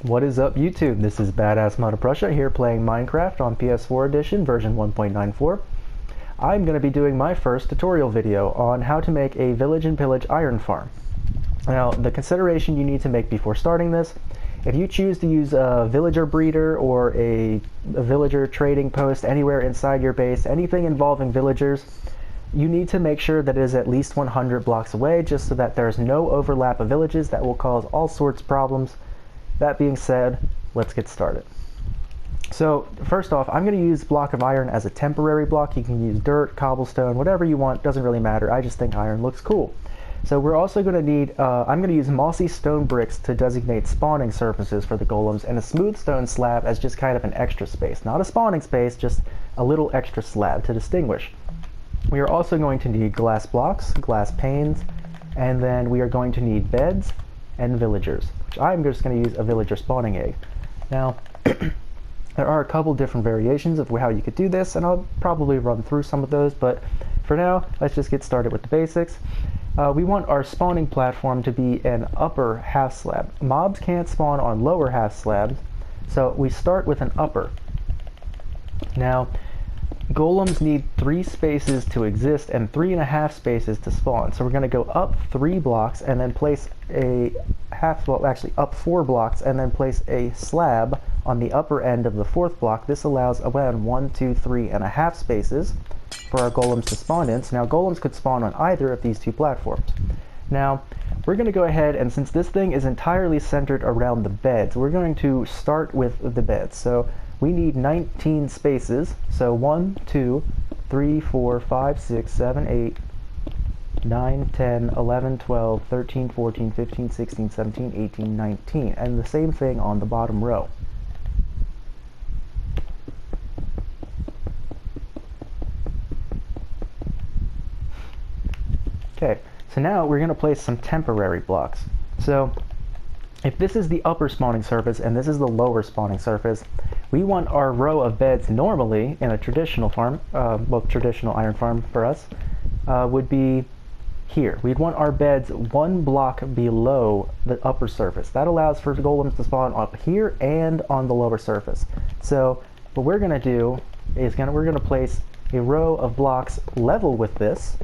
What is up, YouTube? This is Badass Mother Prussia here playing Minecraft on PS4 edition version 1.94. I'm going to be doing my first tutorial video on how to make a village and pillage iron farm. Now, the consideration you need to make before starting this, if you choose to use a villager breeder or a villager trading post anywhere inside your base, anything involving villagers, you need to make sure that it is at least 100 blocks away, just so that there's no overlap of villages that will cause all sorts of problems. That being said, let's get started. So first off, I'm going to use block of iron as a temporary block. You can use dirt, cobblestone, whatever you want, doesn't really matter. I just think iron looks cool. So we're also going to need, I'm going to use mossy stone bricks to designate spawning surfaces for the golems, and a smooth stone slab as just kind of an extra space. Not a spawning space, just a little extra slab to distinguish. We are also going to need glass blocks, glass panes, and then we are going to need beds and villagers. I'm just going to use a villager spawning egg. Now, there are a couple different variations of how you could do this, and I'll probably run through some of those, but for now, let's just get started with the basics. We want our spawning platform to be an upper half slab. Mobs can't spawn on lower half slabs, so we start with an upper. Now, golems need 3 spaces to exist and 3.5 spaces to spawn. So we're going to go up 3 blocks and then place a up 4 blocks and then place a slab on the upper end of the 4th block. This allows around 1, 2, 3.5 spaces for our golems to spawn in. So now golems could spawn on either of these 2 platforms. Now, we're going to go ahead, and since this thing is entirely centered around the beds, we're going to start with the beds. So we need 19 spaces, so 1, 2, 3, 4, 5, 6, 7, 8, 9, 10, 11, 12, 13, 14, 15, 16, 17, 18, 19, and the same thing on the bottom row. Okay, so now we're going to place some temporary blocks. So if this is the upper spawning surface and this is the lower spawning surface, we want our row of beds normally in a traditional farm, traditional iron farm for us, would be here. We'd want our beds 1 block below the upper surface. That allows for golems to spawn up here and on the lower surface. So what we're going to do is we're going to place a row of blocks level with this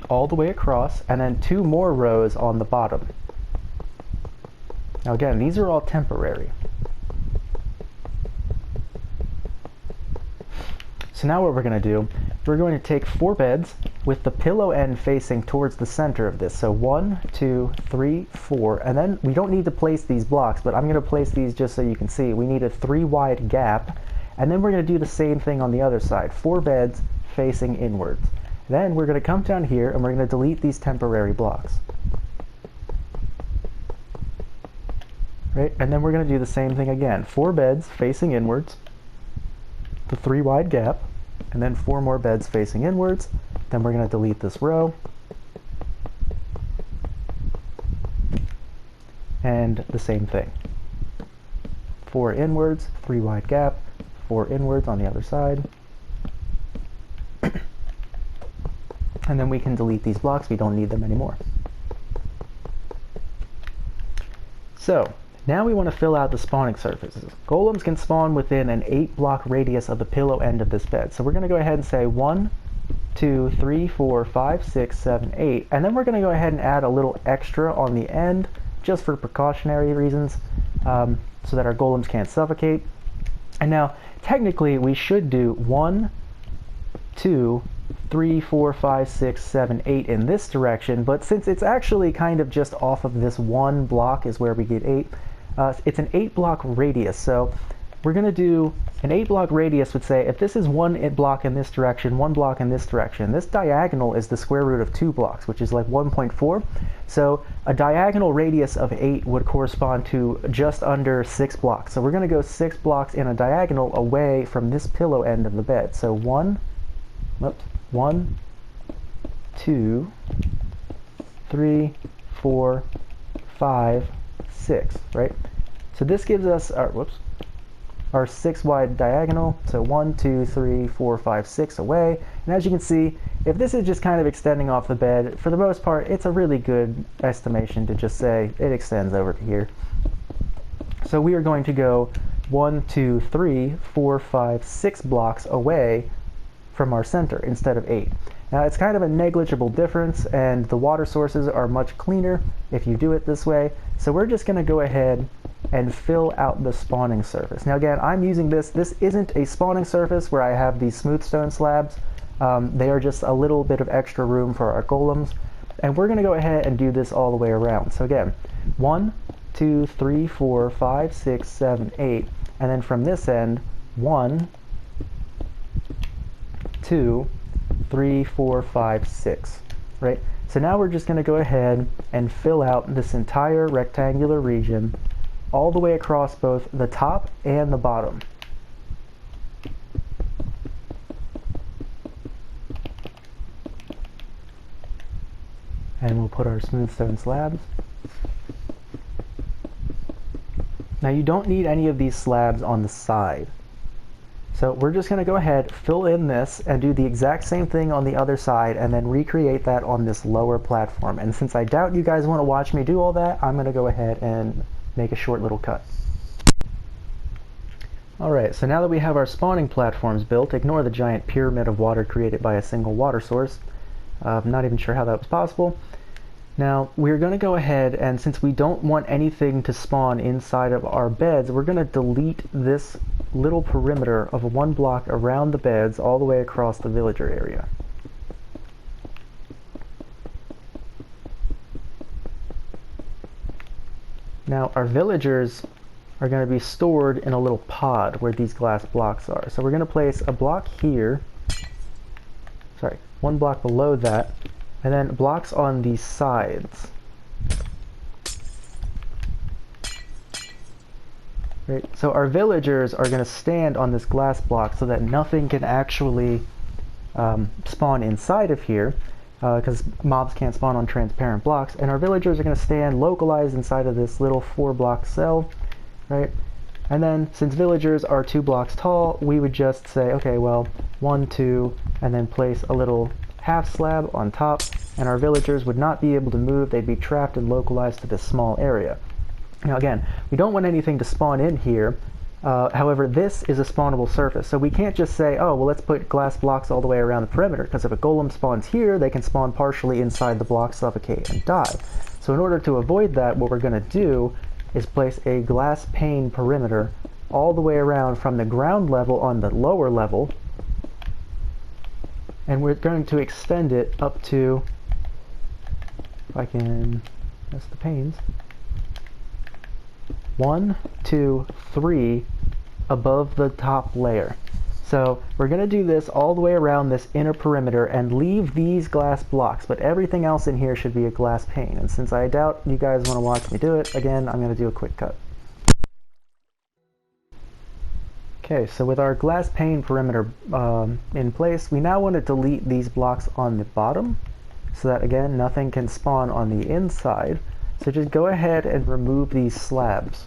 all the way across, and then 2 more rows on the bottom. Now again, these are all temporary. So now what we're going to do, we're going to take 4 beds with the pillow end facing towards the center of this. So 1, 2, 3, 4, and then we don't need to place these blocks, but I'm going to place these just so you can see. We need a 3 wide gap, and then we're going to do the same thing on the other side. 4 beds facing inwards. Then we're going to come down here and we're going to delete these temporary blocks. Right? And then we're going to do the same thing again. 4 beds facing inwards, the 3 wide gap, and then 4 more beds facing inwards. Then we're going to delete this row. And the same thing. 4 inwards, 3 wide gap, 4 inwards on the other side. And then we can delete these blocks. We don't need them anymore. So now we want to fill out the spawning surfaces. Golems can spawn within an 8 block radius of the pillow end of this bed. So we're going to go ahead and say 1, 2, 3, 4, 5, 6, 7, 8. And then we're going to go ahead and add a little extra on the end just for precautionary reasons, so that our golems can't suffocate. And now technically we should do 1, 2, 3, 4, 5, 6, 7, 8 in this direction, but since it's actually kind of just off of this 1 block is where we get 8, it's an 8 block radius. So we're going to do an 8 block radius would say if this is 1 block in this direction, 1 block in this direction, this diagonal is the square root of 2 blocks, which is like 1.4. So a diagonal radius of 8 would correspond to just under 6 blocks. So we're going to go 6 blocks in a diagonal away from this pillow end of the bed. So 1, 2, 3, 4, 5, 6, right? So this gives us our 6 wide diagonal. So 1, 2, 3, 4, 5, 6 away. And as you can see, if this is just kind of extending off the bed, for the most part, it's a really good estimation to just say it extends over to here. So we are going to go 1, 2, 3, 4, 5, 6 blocks away from our center instead of 8. Now it's kind of a negligible difference, and the water sources are much cleaner if you do it this way. So we're just going to go ahead and fill out the spawning surface. Now again, I'm using this isn't a spawning surface where I have these smooth stone slabs. They are just a little bit of extra room for our golems, and we're going to go ahead and do this all the way around. So again, 1, 2, 3, 4, 5, 6, 7, 8, and then from this end, 1, 2, 3, 4, 5, 6, right? So now we're just going to go ahead and fill out this entire rectangular region all the way across both the top and the bottom. And we'll put our smooth stone slabs. Now you don't need any of these slabs on the side. So we're just going to go ahead, fill in this, and do the exact same thing on the other side, and then recreate that on this lower platform. And since I doubt you guys want to watch me do all that, I'm going to go ahead and make a short little cut. Alright, so now that we have our spawning platforms built, ignore the giant pyramid of water created by a single water source. I'm not even sure how that was possible. Now, we're going to go ahead, and since we don't want anything to spawn inside of our beds, we're going to delete this little perimeter of 1 block around the beds all the way across the villager area. Now, our villagers are going to be stored in a little pod where these glass blocks are. So we're going to place a block here, 1 block below that, and then blocks on these sides. Right, so our villagers are going to stand on this glass block so that nothing can actually spawn inside of here, because mobs can't spawn on transparent blocks, and our villagers are going to stand localized inside of this little 4-block cell, right? And then since villagers are 2 blocks tall, we would just say, okay, well, 1, 2, and then place a little half slab on top, and our villagers would not be able to move. They'd be trapped and localized to this small area. Now again, we don't want anything to spawn in here. However, this is a spawnable surface, so we can't just say, oh, well, let's put glass blocks all the way around the perimeter, because if a golem spawns here, they can spawn partially inside the block, suffocate, and die. So in order to avoid that, what we're going to do is place a glass pane perimeter all the way around from the ground level on the lower level, and we're going to extend it up to, if I can, that's the panes, 1, 2, 3 above the top layer. So we're going to do this all the way around this inner perimeter and leave these glass blocks, but everything else in here should be a glass pane. And since I doubt you guys want to watch me do it, again, I'm going to do a quick cut. Okay, so with our glass pane perimeter in place, we now want to delete these blocks on the bottom so that, again, nothing can spawn on the inside. So just go ahead and remove these slabs.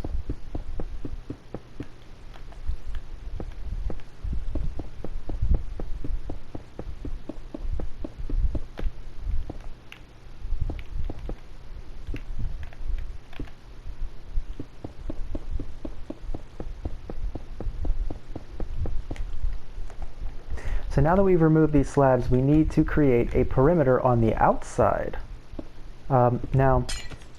So now that we've removed these slabs, we need to create a perimeter on the outside. Now,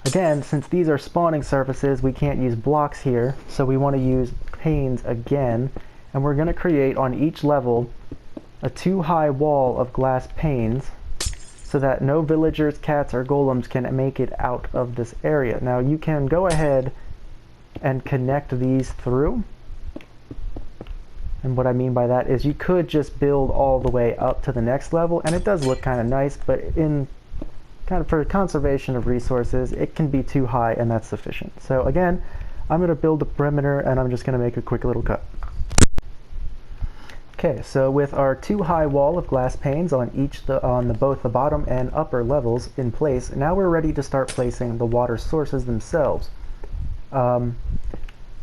again, since these are spawning surfaces, we can't use blocks here, so we want to use panes again, and we're going to create on each level a 2-high wall of glass panes so that no villagers, cats, or golems can make it out of this area. Now you can go ahead and connect these through. And what I mean by that is you could just build all the way up to the next level, and it does look kind of nice, but in kind of for conservation of resources, it can be too high, and that's sufficient. So again, I'm going to build the perimeter, and I'm just going to make a quick little cut. Okay, so with our 2-high wall of glass panes on both the bottom and upper levels in place, now we're ready to start placing the water sources themselves.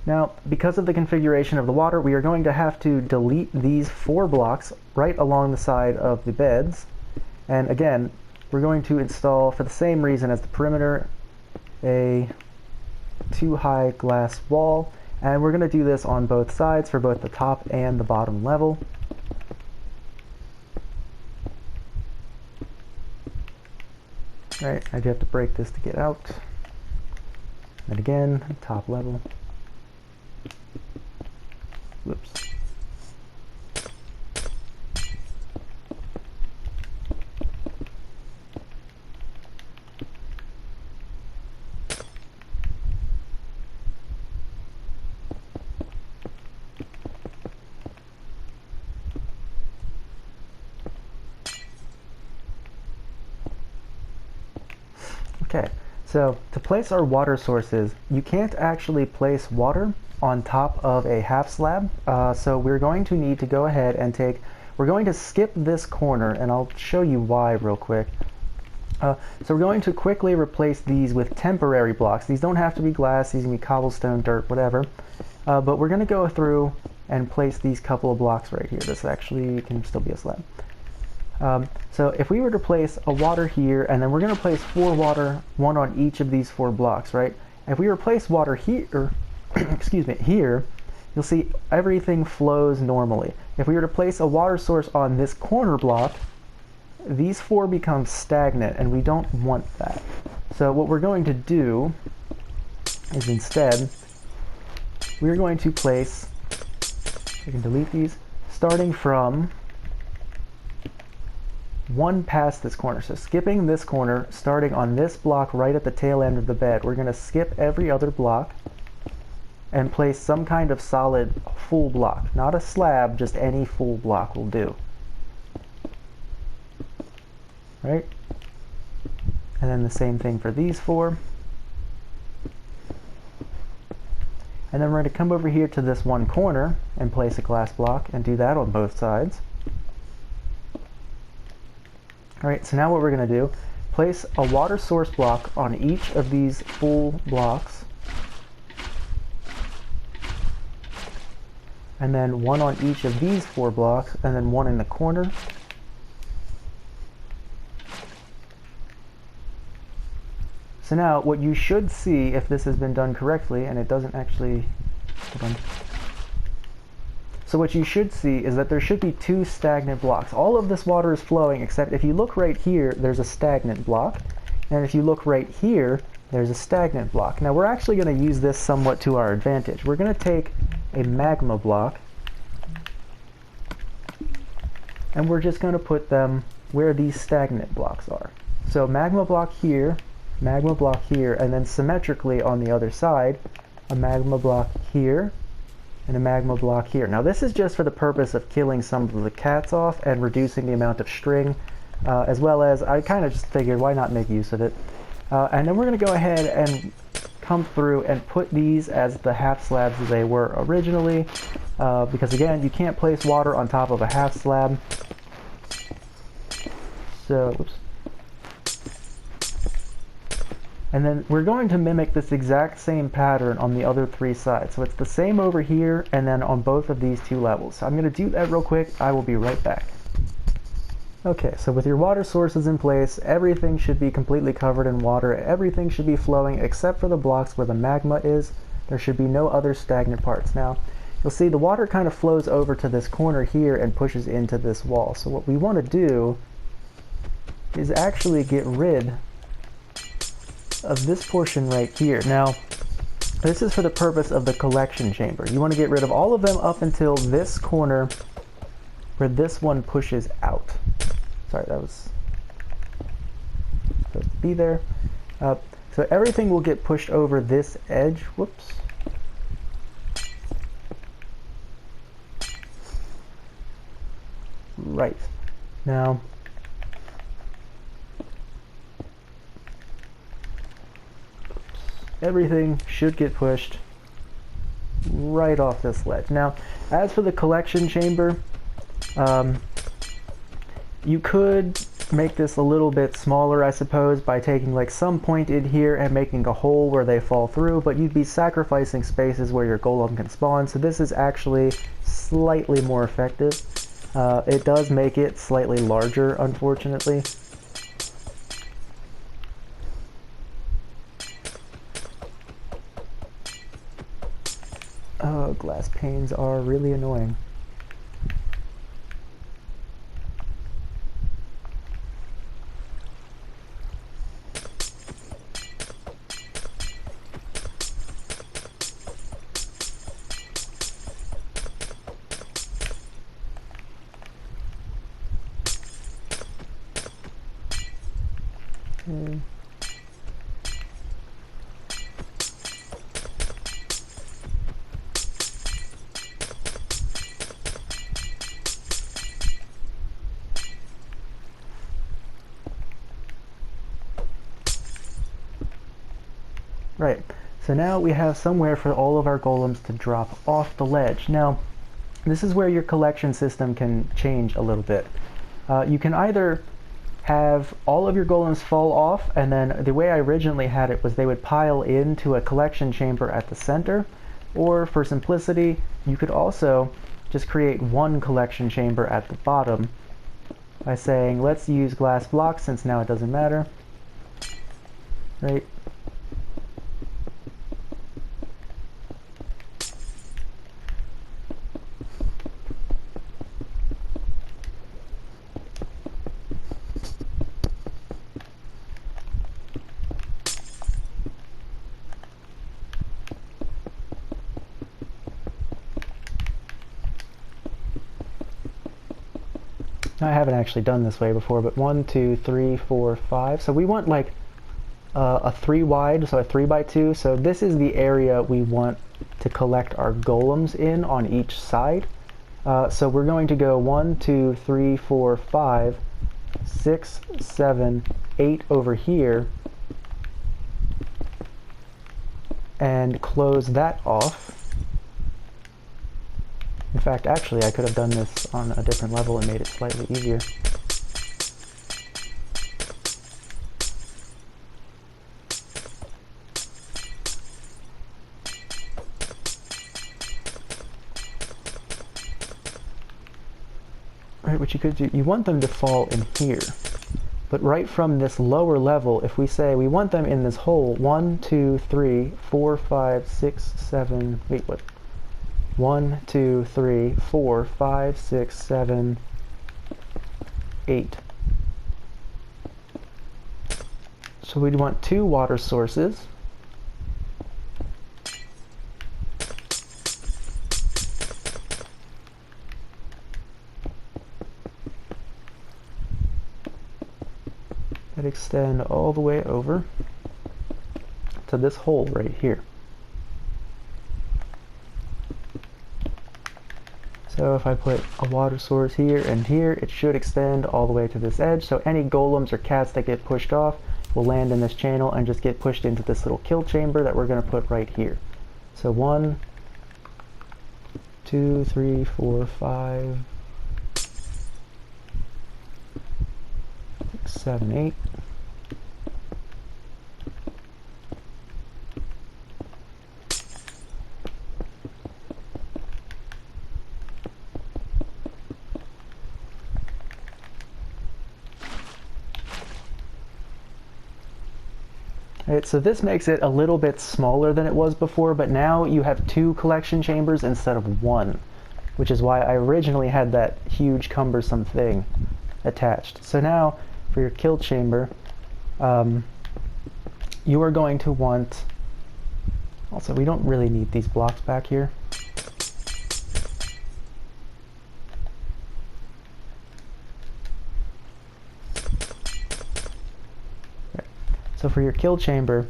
Now, because of the configuration of the water, we are going to have to delete these 4 blocks right along the side of the beds, And again, we're going to install, for the same reason as the perimeter, a 2-high glass wall, and we're going to do this on both sides for both the top and the bottom level. Alright, I do have to break this to get out. And again, top level. Whoops. Okay, so to place our water sources, you can't actually place water on top of a half slab, so we're going to need to go ahead and we're going to skip this corner, and I'll show you why real quick. So we're going to quickly replace these with temporary blocks. These don't have to be glass, these can be cobblestone, dirt, whatever, but we're going to go through and place these couple of blocks right here. This actually can still be a slab. So if we were to place a water here, and then we're going to place 4 water, 1 on each of these 4 blocks, right? If we replace water here, excuse me, here, you'll see everything flows normally. If we were to place a water source on this corner block, these 4 become stagnant, and we don't want that. So what we're going to do is instead, we're going to place, we can delete these, starting from 1 past this corner. So skipping this corner, starting on this block right at the tail end of the bed, we're going to skip every other block and place some kind of solid full block. Not a slab, just any full block will do. Right? And then the same thing for these 4. And then we're going to come over here to this one corner and place a glass block and do that on both sides. Alright, so now what we're going to do, place a water source block on each of these full blocks, and then 1 on each of these 4 blocks, and then 1 in the corner. So now what you should see, if this has been done correctly, and it doesn't actually, hold on. So what you should see is that there should be 2 stagnant blocks. All of this water is flowing, except if you look right here, there's a stagnant block. And if you look right here, there's a stagnant block. Now we're actually going to use this somewhat to our advantage. We're going to take a magma block, and we're just going to put them where these stagnant blocks are. So magma block here, and then symmetrically on the other side, a magma block here, and a magma block here. Now this is just for the purpose of killing some of the cats off and reducing the amount of string, as well as I kind of just figured why not make use of it. And then we're going to go ahead and come through and put these as the half slabs as they were originally, because again, you can't place water on top of a half slab. So, oops. And then we're going to mimic this exact same pattern on the other 3 sides. So it's the same over here and then on both of these 2 levels. So I'm going to do that real quick. I will be right back. Okay, so with your water sources in place, everything should be completely covered in water. Everything should be flowing except for the blocks where the magma is. There should be no other stagnant parts. Now, you'll see the water kind of flows over to this corner here and pushes into this wall. So what we want to do is actually get rid of this portion right here. Now, this is for the purpose of the collection chamber. You want to get rid of all of them up until this corner where this one pushes out. Sorry, that was supposed to be there. So everything will get pushed over this edge. Whoops. Right. Now, everything should get pushed right off this ledge. Now, as for the collection chamber, you could make this a little bit smaller, I suppose, by taking like some point in here and making a hole where they fall through, but you'd be sacrificing spaces where your golem can spawn, so this is actually slightly more effective. It does make it slightly larger, unfortunately. Oh, glass panes are really annoying. Okay. Right, so now we have somewhere for all of our golems to drop off the ledge. Now, this is where your collection system can change a little bit. You can either have all of your golems fall off, and then the way I originally had it was they would pile into a collection chamber at the center, or for simplicity, you could also just create one collection chamber at the bottom by saying, let's use glass blocks since now it doesn't matter. Right? I haven't actually done this way before, but 1, 2, 3, 4, 5. So we want like a 3 wide, so a 3 by 2. So this is the area we want to collect our golems in on each side. So we're going to go 1, 2, 3, 4, 5, 6, 7, 8 over here, and close that off. In fact, actually, I could have done this on a different level and made it slightly easier. Right, what you could do, you want them to fall in here. But right from this lower level, if we say we want them in this hole, 1, 2, 3, 4, 5, 6, 7, wait, what? 1, 2, 3, 4, 5, 6, 7, 8. So we'd want 2 water sources. That extend all the way over to this hole right here. So if I put a water source here and here, it should extend all the way to this edge. So any golems or cats that get pushed off will land in this channel and just get pushed into this little kill chamber that we're going to put right here. So 1, 2, 3, 4, 5, 6, 7, 8. Right, so this makes it a little bit smaller than it was before, but now you have 2 collection chambers instead of 1, which is why I originally had that huge cumbersome thing attached. So now for your kill chamber, you are going to want, also we don't really need these blocks back here. So for your kill chamber,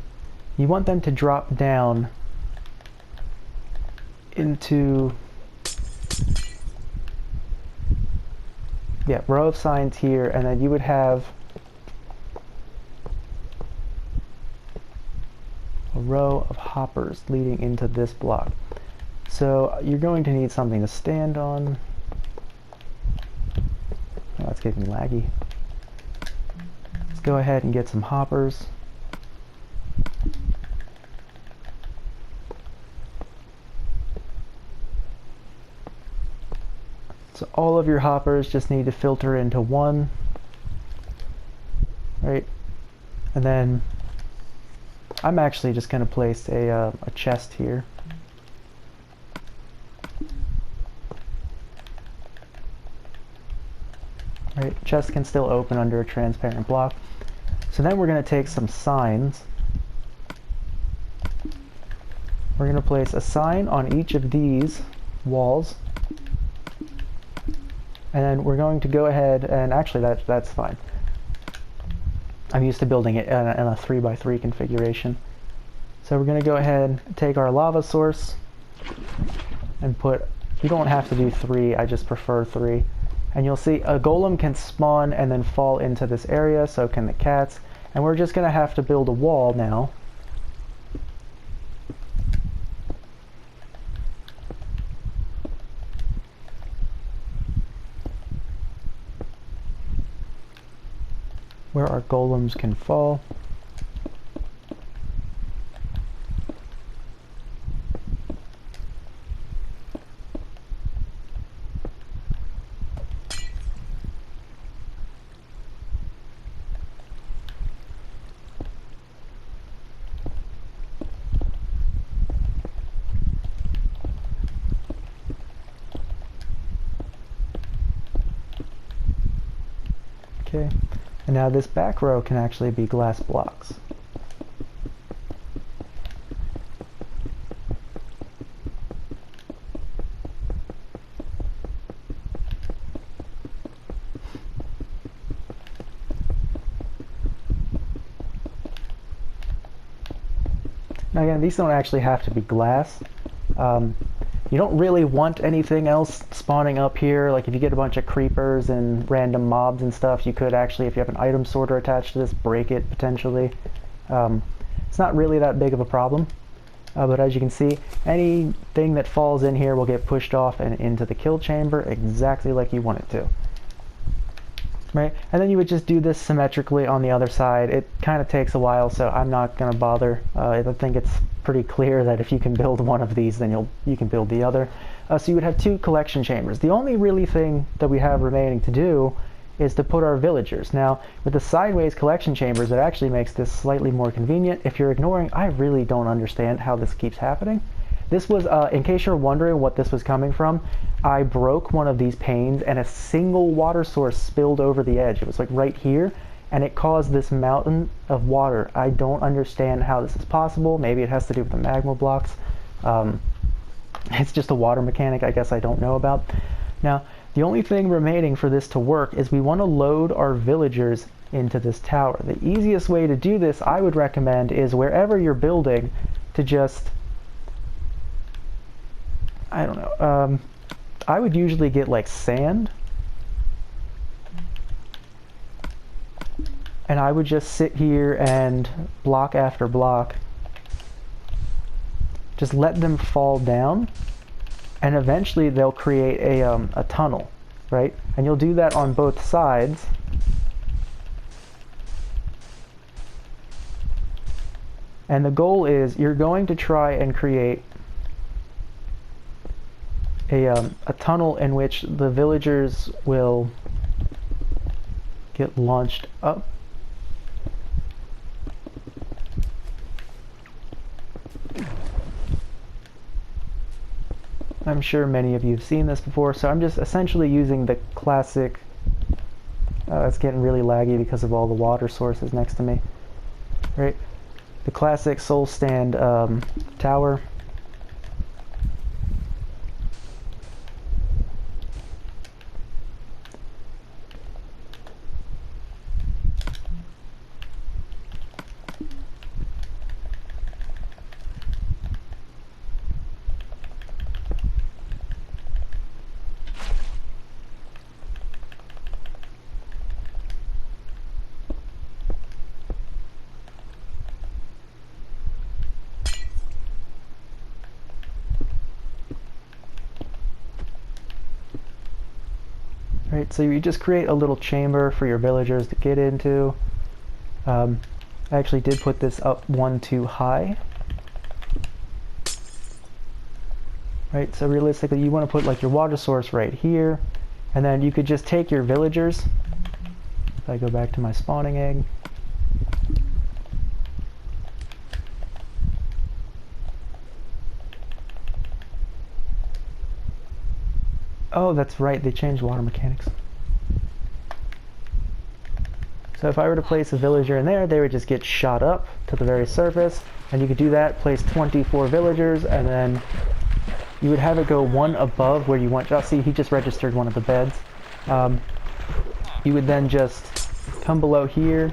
you want them to drop down into, yeah, row of signs here, and then you would have a row of hoppers leading into this block. So you're going to need something to stand on. Oh, that's getting laggy. Let's go ahead and get some hoppers. So all of your hoppers just need to filter into one, right? And then I'm actually just going to place a chest here. Right, chest can still open under a transparent block. So then we're going to take some signs. We're going to place a sign on each of these walls. And then we're going to go ahead and actually that's fine. I'm used to building it in a 3x3 configuration. So we're going to go ahead and take our lava source and put, you don't have to do 3, I just prefer 3. And you'll see a golem can spawn and then fall into this area, so can the cats. And we're just going to have to build a wall now. Where our golems can fall. Okay, and now this back row can actually be glass blocks. Now again, these don't actually have to be glass. You don't really want anything else spawning up here. Like if you get a bunch of creepers and random mobs and stuff, you could actually, if you have an item sorter attached to this, break it potentially. It's not really that big of a problem. But as you can see, anything that falls in here will get pushed off and into the kill chamber exactly like you want it to. Right? And then you would just do this symmetrically on the other side. It kind of takes a while, so I'm not going to bother. I think it's pretty clear that if you can build one of these, then you can build the other. So you would have 2 collection chambers. The only really thing that we have remaining to do is to put our villagers. Now, with the sideways collection chambers, it actually makes this slightly more convenient. If you're ignoring, I really don't understand how this keeps happening. This was, in case you're wondering what this was coming from, I broke one of these panes and a single water source spilled over the edge. It was like right here, and it caused this mountain of water. I don't understand how this is possible. Maybe it has to do with the magma blocks. It's just a water mechanic I guess I don't know about. Now, the only thing remaining for this to work is we want to load our villagers into this tower. The easiest way to do this, I would recommend, is wherever you're building to just, I don't know, I would usually get like sand, and I would just sit here and block after block, just let them fall down, and eventually they'll create a tunnel, right? And you'll do that on both sides. And the goal is you're going to try and create a tunnel in which the villagers will get launched up. I'm sure many of you have seen this before, so I'm just essentially using the classic, it's getting really laggy because of all the water sources next to me, right? The classic soul stand tower. Right, so you just create a little chamber for your villagers to get into. I actually did put this up one too high. Right, so realistically you want to put like your water source right here, And then you could just take your villagers. If I go back to my spawning egg. Oh, that's right, they changed water mechanics. So if I were to place a villager in there, they would just get shot up to the very surface. And you could do that, place 24 villagers, and then you would have it go one above where you want. Oh, see, he just registered one of the beds. You would then just come below here.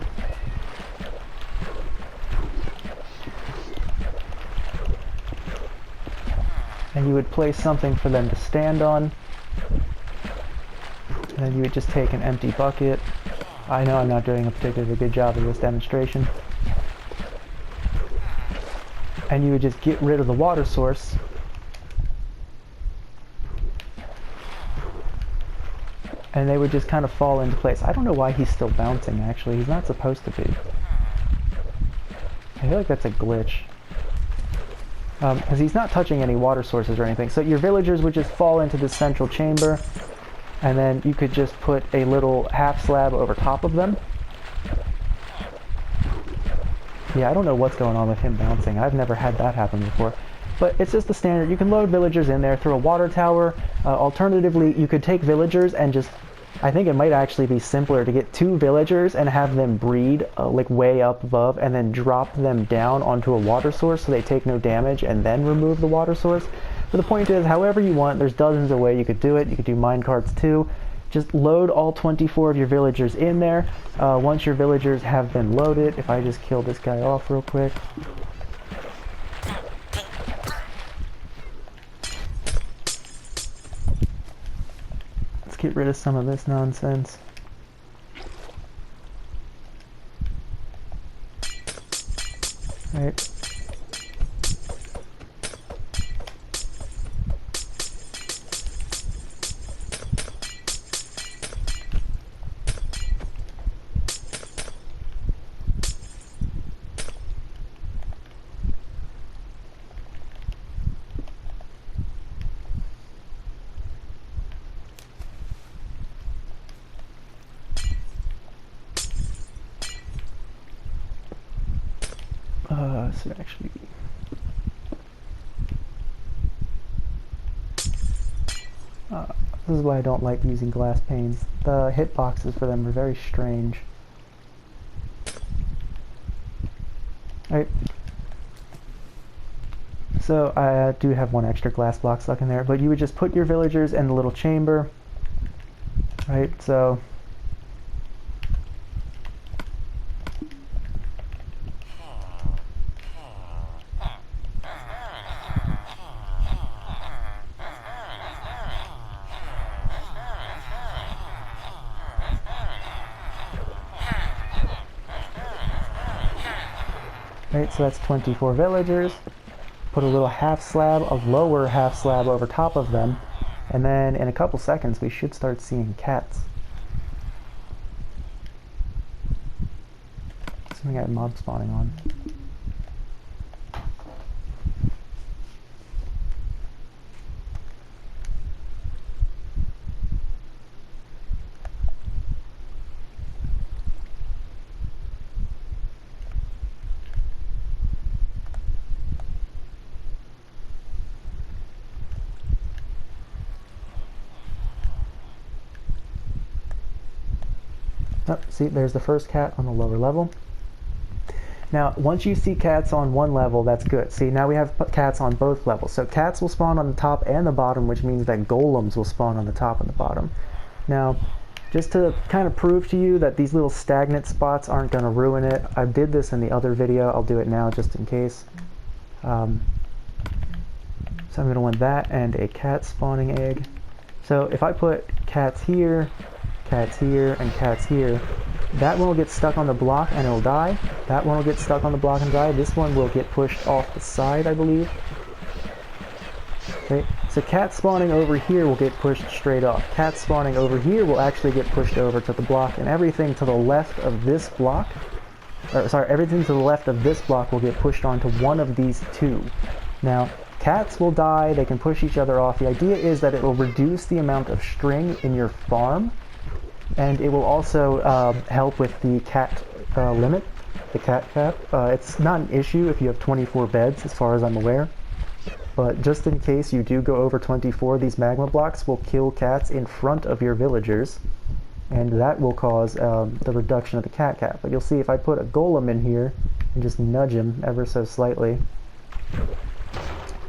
And you would place something for them to stand on. And then you would just take an empty bucket. I know I'm not doing a particularly good job of this demonstration. And you would just get rid of the water source. And they would just kind of fall into place. I don't know why he's still bouncing, actually. He's not supposed to be. I feel like that's a glitch. Because he's not touching any water sources or anything. So your villagers would just fall into this central chamber. And then you could just put a little half slab over top of them. Yeah, I don't know what's going on with him bouncing. I've never had that happen before. But it's just the standard. You can load villagers in there through a water tower. Alternatively, you could take villagers and just... I think it might actually be simpler to get 2 villagers and have them breed like way up above and then drop them down onto a water source so they take no damage and then remove the water source. But the point is, however you want, there's dozens of ways you could do it. You could do minecarts too. Just load all 24 of your villagers in there. Once your villagers have been loaded, if I just kill this guy off real quick. Let's get rid of some of this nonsense. Right. So actually, this is why I don't like using glass panes. The hitboxes for them are very strange. Alright. So I do have one extra glass block stuck in there, but you would just put your villagers in the little chamber. Right, so... Right, so that's 24 villagers. Put a little half slab, a lower half slab over top of them, and then in a couple seconds we should start seeing cats. Something I had mob spawning on. Oh, see, there's the first cat on the lower level. Now, once you see cats on one level, that's good. See, now we have cats on both levels. So cats will spawn on the top and the bottom, which means that golems will spawn on the top and the bottom. Now, just to kind of prove to you that these little stagnant spots aren't going to ruin it, I did this in the other video. I'll do it now just in case. So I'm going to want that and a cat spawning egg. So if I put cats here, and cats here, that one will get stuck on the block and it'll die. That one will get stuck on the block and die. This one will get pushed off the side, I believe. Okay, so cat spawning over here will get pushed straight off. Cat spawning over here will actually get pushed over to the block, and everything to the left of this block, everything to the left of this block will get pushed onto one of these two. Now, cats will die, they can push each other off. The idea is that it will reduce the amount of string in your farm, and it will also help with the cat limit, the cat cap. It's not an issue if you have 24 beds, as far as I'm aware. But just in case you do go over 24, these magma blocks will kill cats in front of your villagers, and that will cause the reduction of the cat cap. But you'll see if I put a golem in here and just nudge him ever so slightly,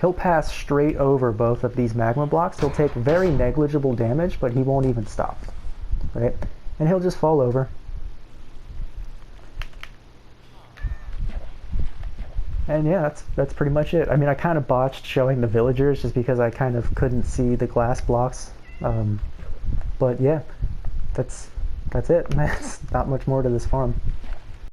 he'll pass straight over both of these magma blocks. He'll take very negligible damage, but he won't even stop, right? And he'll just fall over. And yeah, that's pretty much it. I mean, I kind of botched showing the villagers just because I kind of couldn't see the glass blocks. But yeah, that's it. That's not much more to this farm.